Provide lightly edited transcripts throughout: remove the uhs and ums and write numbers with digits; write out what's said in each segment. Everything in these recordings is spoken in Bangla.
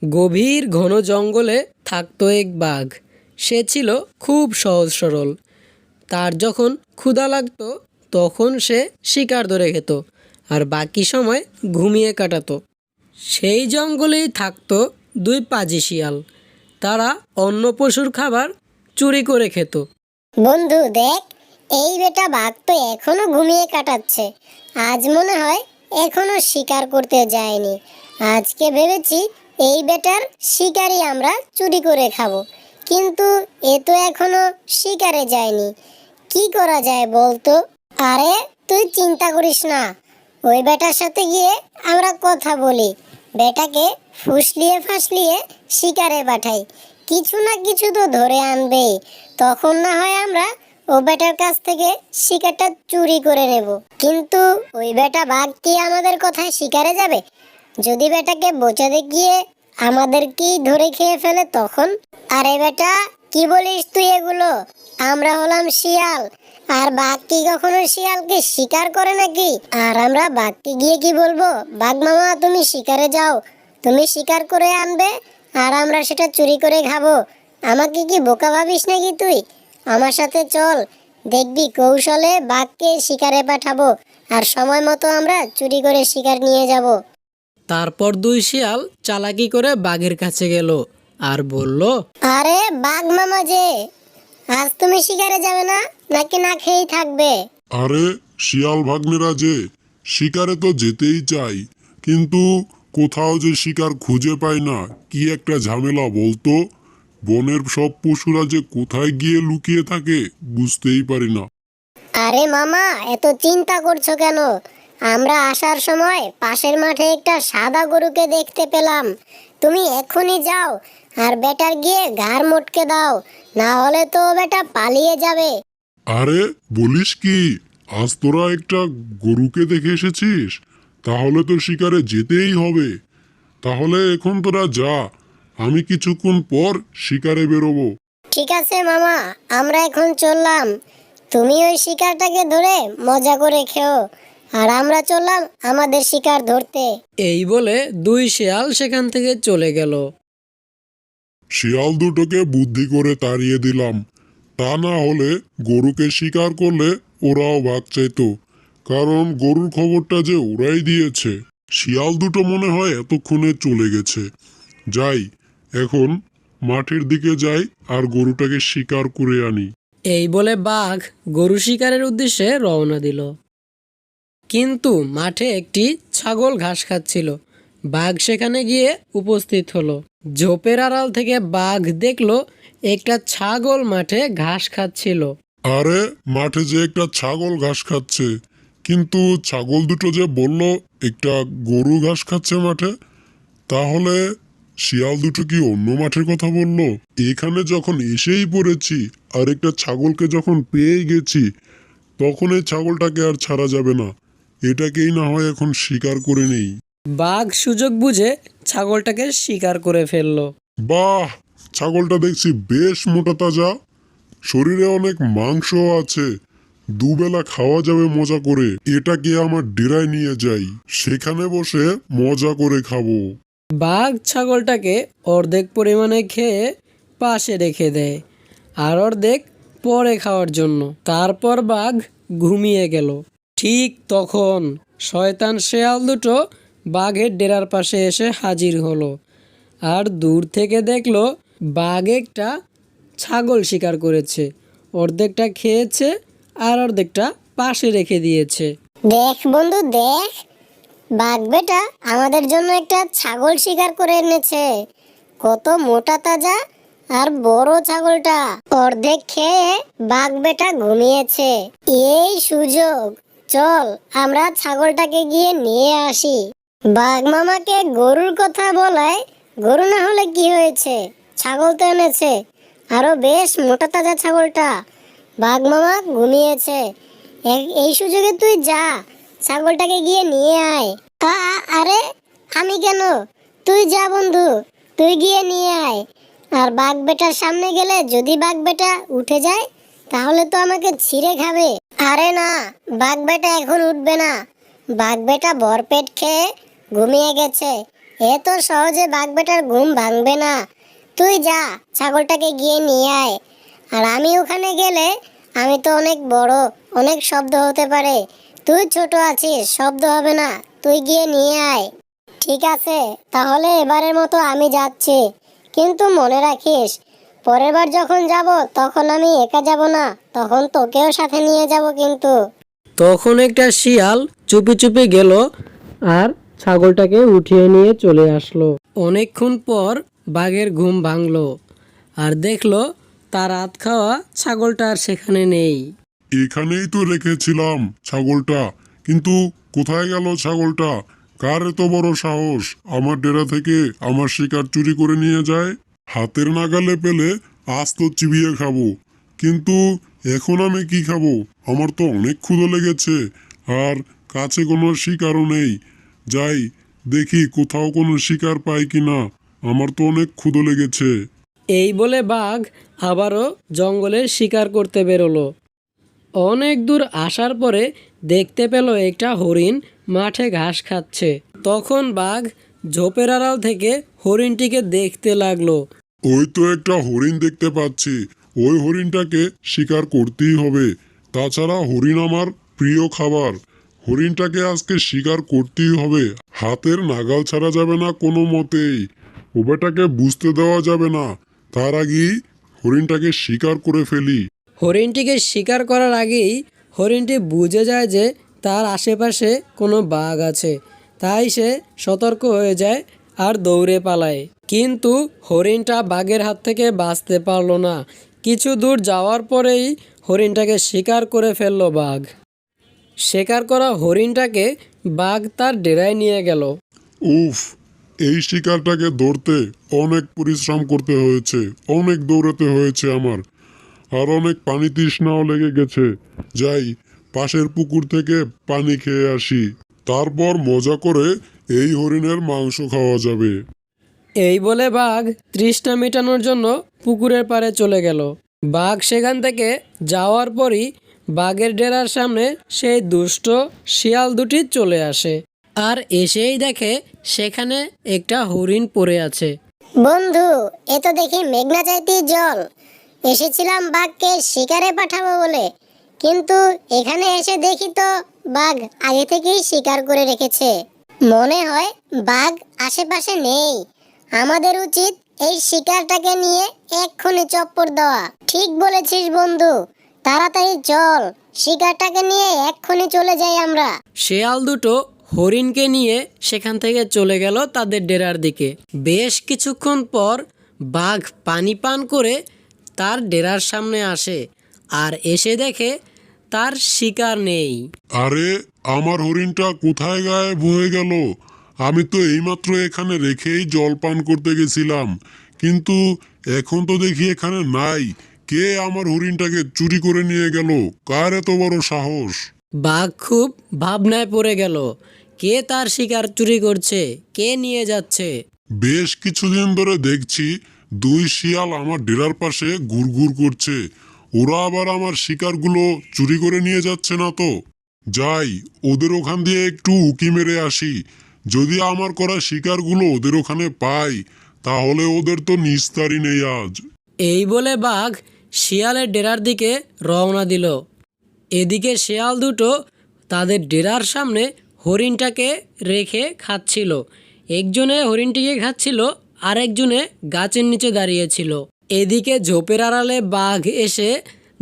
গভীর ঘন জঙ্গলে থাকতো এক বাঘ। সে ছিল খুব সহজ সরল। তার যখন ক্ষুধা লাগতো তখন সে শিকার ধরে খেত আর বাকি সময় ঘুমিয়ে কাটাতো। সেই জঙ্গলেই থাকতো দুই পাজি শিয়াল। তারা অন্য পশুর খাবার চুরি করে খেত। বন্ধু দেখ, এই বেটা বাঘ তো এখনো ঘুমিয়ে কাটাচ্ছে। আজ মনে হয় এখনো শিকার করতে যায়নি। আজকে ভেবেছি এই বেটার শিকারই আমরা চুরি করে খাবো, কিন্তু এ তো এখনো শিকারে যায়নি। কি করা যায় বলতো? আরে তুই চিন্তা করিস না, ওই বেটার সাথে গিয়ে আমরা কথা বলি, বেটাকে ফুসলিয়ে ফাসলিয়ে শিকারে পাঠাই। কিছু না কিছু তো ধরে আনবেই, তখন না হয় আমরা ও বেটার কাছ থেকে শিকারটা চুরি করে নেব। কিন্তু ওই বেটা বাঘ কি আমাদের কথায় শিকারে যাবে? যদি বেটাকে বোঝাতে গিয়ে আমাদেরকেই ধরে খেয়ে ফেলে তখন? আরে বেটা, কি বলিস তুই এগুলো? আমরা হলাম শিয়াল, আর বাঘ কি কখনো শিয়ালকে শিকার করে নাকি? আর আমরা বাঘকে গিয়ে কি বলবো, বাঘ মামা তুমি শিকারে যাও, তুমি শিকার করে আনবে আর আমরা সেটা চুরি করে খাবো? আমাকে কি বোকা ভাবিস নাকি তুই? আমার সাথে চল, দেখবি কৌশলে বাঘকে শিকারে পাঠাবো আর সময় মতো আমরা চুরি করে শিকার নিয়ে যাব। তারপর দুই শিয়াল চালাকি করে বাঘের কাছে গেল আর বলল, আরে বাঘ মামা যে, আজ তুমি শিকারে যাবে না নাকি না খেয়েই থাকবে? আরে শিয়াল ভাগ্নেরা যে, শিকারে তো যেতেই চাই, কিন্তু কোথাও যে শিকার খুঁজে পাই না। কি একটা ঝামেলা বলতো। বনের সব পশুরা যে কোথায় গিয়ে লুকিয়ে থাকে বুঝতেই পারি না। আরে মামা, এত চিন্তা করছো কেন? আমরা আসার সময় পাশের মাঠে একটা সাদা গরুকে দেখতে পেলাম। তুমি এখনই যাও আর বেটার গিয়ে ঘাড় মটকে দাও, না হলে তো বেটা পালিয়ে যাবে। আরে বলিস কি, আজ তোরা একটা গরুকে দেখে এসেছিস? তাহলে তো শিকারে যেতেই হবে। তাহলে এখন তোরা যা, আমি কিছুক্ষণ পর শিকারে বেরোবো। ঠিক আছে মামা, আমরা এখন চললাম। তুমি ওই শিকারটাকে ধরে মজা করে খেও, আর আমরা চললাম আমাদের শিকার ধরতে। এই বলে দুই শিয়াল সেখান থেকে চলে গেল। শিয়াল দুটোকে বুদ্ধি করে তাড়িয়ে দিলাম, তা না হলে গরুকে শিকার করলে ওরাও ভাগ চাইতো, কারণ গরুর খবরটা যে ওরাই দিয়েছে। শিয়াল দুটো মনে হয় এতক্ষণে চলে গেছে। যাই, এখন মাঠের দিকে যাই আর গরুটাকে শিকার করে আনি। এই বলে বাঘ গরু শিকারের উদ্দেশ্যে রওনা দিল। কিন্তু মাঠে একটি ছাগল ঘাস খাচ্ছিল। বাঘ সেখানে গিয়ে উপস্থিত হলো। ঝোপের আড়াল থেকে বাঘ দেখলো একটা ছাগল মাঠে ঘাস খাচ্ছিল। আরে মাঠে যে একটা ছাগল ঘাস খাচ্ছে, কিন্তু ছাগল দুটো যে বলল একটা গরু ঘাস খাচ্ছে মাঠে, তাহলে শিয়াল দুটো কি অন্য মাঠের কথা বললো? এখানে যখন এসেই পড়েছি আর একটা ছাগলকে যখন পেয়ে গেছি, তখন এই ছাগলটাকে আর ছাড়া যাবে না। এটাকেই না হয় এখন শিকার করে নেই। বাঘ সুযোগ বুঝে ছাগলটাকে শিকার করে ফেললো। বাহ, ছাগলটা দেখছি বেশ মোটা তাজা, শরীরে অনেক মাংস আছে, দুবেলা খাওয়া যাবে মজা করে। এটাকে আমার ডেরায় নিয়ে যাই, সেখানে বসে মজা করে খাবো। বাঘ ছাগলটাকে অর্ধেক পরিমাণে খেয়ে পাশে রেখে দেয় আর অর্ধেক পরে খাওয়ার জন্য। তারপর বাঘ ঘুমিয়ে গেল। ঠিক তখন শয়তান শেয়াল দুটো বাঘের ডেরার পাশে এসে হাজির হলো আর দূর থেকে দেখলো বাঘ একটা ছাগল শিকার করেছে, অর্ধেকটা খেয়েছে আর অর্ধেকটা পাশে রেখে দিয়েছে। দেখ বন্ধু দেখ, বাঘ বেটা আমাদের জন্য একটা ছাগল শিকার করে এনেছে। কত মোটা তাজা আর বড় ছাগলটা। অর্ধেক খেয়ে বাঘ বেটা ঘুমিয়েছে। এই সুযোগ, চল আমরা ছাগলটাকে গিয়ে নিয়ে আসি। বাঘ মামাকে গরুর কথা বলায়, গরু না হলে কি হয়েছে, ছাগল তো এনেছে, আরো বেশ মোটা তাজা ছাগলটা। বাঘ মামা ঘুমিয়েছে, এই সুযোগে তুই যা, ছাগলটাকে গিয়ে নিয়ে আয়। আরে আমি কেন? তুই যা বন্ধু, তুই গিয়ে নিয়ে আয়। আর বাঘ বেটার সামনে গেলে যদি বাঘ বেটা উঠে যায় তাহলে তো আমাকে ছিঁড়ে খাবে। আরে না, বাঘ বেটা এখন উঠবে না। বাঘ বেটা ভরপেট খেয়ে ঘুমিয়ে গেছে, এত সহজে বাঘ বেটার ঘুম ভাঙবে না। তুই যা, ছাগলটাকে গিয়ে নিয়ে আয়। আর আমি ওখানে গেলে আমি তো অনেক বড়, অনেক শব্দ হতে পারে। তুই ছোট আছিস, শব্দ হবে না, তুই গিয়ে নিয়ে আয়। ঠিক আছে, তাহলে এবারের মতো আমি যাচ্ছি, কিন্তু মনে রাখিস পরের বার যখন যাব তখন আমি একা যাব না, তখন তোকেও সাথে নিয়ে যাব কিন্তু। তখন একটা শিয়াল চুপি চুপি গেল আর ছাগলটাকে উঠিয়ে নিয়ে চলে আসলো। অনেকক্ষণ পর বাঘের ঘুম ভাঙলো আর দেখলো তার রাত খাওয়া ছাগলটা আর সেখানে নেই। এখানেই তো রেখেছিলাম ছাগলটা, কিন্তু কোথায় গেল ছাগলটা? কার এত বড় সাহস আমার ডেরা থেকে আমার শিকার চুরি করে নিয়ে যায়? হাতের নাগালে পেলে আজ তো চিবিয়ে খাবো, কিন্তু এখন আমি কি খাবো? আমার তো অনেক ক্ষুধা লেগেছে, আর কাছে কোনো শিকারও নেই। যাই দেখি কোথাও কোনো শিকার পাই কিনা, আমার তো অনেক ক্ষুধা লেগেছে। এই বলে বাঘ আবারও জঙ্গলে শিকার করতে বেরোলো। অনেক দূর আসার পরে দেখতে পেল একটা হরিণ মাঠে ঘাস খাচ্ছে। তখন বাঘ ঝোপের আড়াল থেকে হরিণটিকে দেখতে লাগলো। ওই তো একটা হরিণ দেখতে পাচ্ছি, ওই হরিণটাকে শিকার করতেই হবে। তাছাড়া হরিণ আমার প্রিয় খাবার, হরিণটাকে আজকে শিকার করতেই হবে। হাতের নাগাল ছাড়া যাবে না কোনো মতেই, ও বেটাকে বুঝতে দেওয়া যাবে না। তার আগেই হরিণটাকে শিকার করে ফেলি। হরিণটিকে শিকার করার আগেই হরিণটি বুঝে যায় যে তার আশেপাশে কোনো বাঘ আছে, তাই সে সতর্ক হয়ে যায় আর দৌড়ে পালায়। কিন্তু হরিণটা বাঘের হাত থেকে বাঁচতে পারলো না। কিছু দূর যাওয়ার পরেই হরিণটাকে শিকার করে ফেললো বাঘ। শিকার করা হরিণটাকে বাঘ তার ডেরায় নিয়ে গেল। উফ, এই শিকারটাকে ধরতে অনেক পরিশ্রম করতে হয়েছে, অনেক দৌড়াতে হয়েছে আমার, আর অনেক পানি তৃষ্ণাও লেগে গেছে। যাই পাশের পুকুর থেকে পানি খেয়ে আসি, তারপর মজা করে এই হরিণের মাংস খাওয়া যাবে। এই বলে বাঘ তৃষ্ণা মেটানোর জন্য পুকুরের পাড়ে চলে গেল। বাঘ সেখান থেকে যাওয়ার পরই বাঘের ডেরার সামনে সেই দুষ্ট শিয়াল দুটি চলে আসে আর এসেই দেখে সেখানে একটা হরিণ পড়ে আছে। বন্ধু, এ তো দেখি মেঘনা চাইতেই জল। এসেছিলাম বাঘকে শিকারে পাঠাবো বলে, কিন্তু এখানে এসে দেখি তো বাঘ আগে থেকেই শিকার করে রেখেছে। মনে হয় বাঘ আশেপাশে নেই। আমাদের উচিত এই শিকারটাকে নিয়ে এক্ষুনি চপ্পর দেওয়া। ঠিক বলেছিস বন্ধু, তাড়াতাড়ি চল, শিকারটাকে নিয়ে এক্ষুনি চলে যাই আমরা। শিয়াল দুটো হরিণকে নিয়ে সেখান থেকে চলে গেল তাদের ডেরার দিকে। বেশ কিছুক্ষণ পর বাঘ পানি পান করে তার ডেরার সামনে আসে আর এসে দেখে তার শিকার নেই। আরে, আমার হরিণটা কোথায় গায়েব হয়ে গেল? আমি তো এইমাত্র এখানে রেখেই জল পান করতে গেছিলাম, কিন্তু এখন তো দেখি এখানে নাই। কে আমার হরিণটাকে চুরি করে নিয়ে গেল? কার এত বড় সাহস? বাঘ খুব ভাবনায় পড়ে গেল, কে তার শিকার চুরি করছে, কে নিয়ে যাচ্ছে। বেশ কিছুদিন ধরে দেখছি দুই শিয়াল আমার ডেরার পাশে ঘুরঘুর করছে। ওরা আবার আমার শিকারগুলো চুরি করে নিয়ে যাচ্ছে না তো? যাই, ওদের ওখান দিয়ে একটু উকি মেরে আসি। যদি আমার করা শিকারগুলো ওদের ওখানে পাই, তাহলে ওদের তো নিস্তারই নেই আজ। এই বলে বাঘ শিয়ালের ডেরার দিকে রওনা দিল। এদিকে শিয়াল দুটো তাদের ডেরার সামনে হরিণটাকে রেখে খাচ্ছিল। একজনে হরিণটিকে খাচ্ছিল, আরেকজনে গাছের নিচে দাঁড়িয়েছিল। এদিকে ঝোপের আড়ালে বাঘ এসে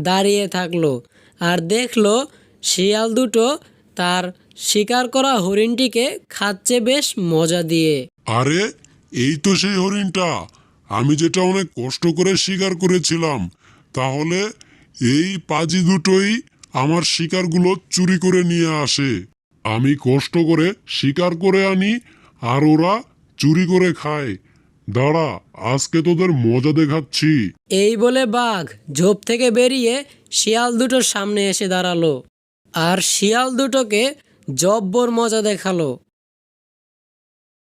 দাঁড়িয়ে থাকলো আর দেখলো শিয়াল দুটো তার শিকার করা হরিণটিকে খাচ্ছে বেশ মজা দিয়ে। আরে, এই তো সেই হরিণটা আমি যেটা অনেক কষ্ট করে শিকার করেছিলাম। তাহলে এই পাজি দুটোই আমার শিকারগুলো চুরি করে নিয়ে আসে। আমি কষ্ট করে শিকার করে আনি আর ওরা চুরি করে খায়। দাঁড়া, আজকে তোদের মজা দেখাচ্ছি। এই বলে বাঘ ঝোপ থেকে বেরিয়ে শিয়াল দুটোর সামনে এসে দাঁড়ালো আর শিয়াল দুটোকে জব্বর মজা দেখালো।